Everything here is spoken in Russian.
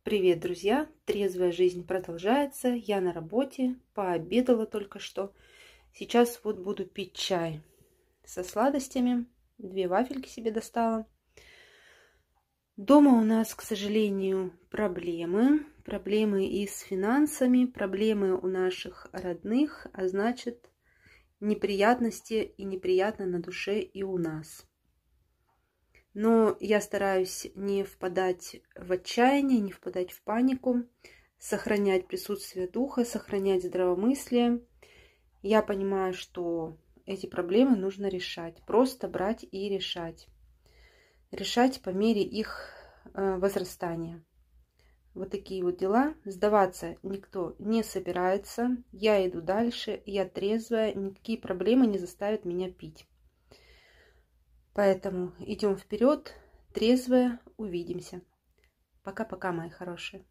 Привет, друзья! Трезвая жизнь продолжается. Я на работе, пообедала только что. Сейчас вот буду пить чай со сладостями. 2 вафельки себе достала. Дома у нас, к сожалению, проблемы. Проблемы и с финансами, проблемы у наших родных, а значит, неприятности и неприятно на душе и у нас. Но я стараюсь не впадать в отчаяние, не впадать в панику, сохранять присутствие духа, сохранять здравомыслие. Я понимаю, что эти проблемы нужно решать, просто брать и решать. Решать по мере их возрастания. Вот такие вот дела. Сдаваться никто не собирается. Я иду дальше, я трезвая, никакие проблемы не заставят меня пить. Поэтому идем вперед, трезвые, увидимся. Пока-пока, мои хорошие.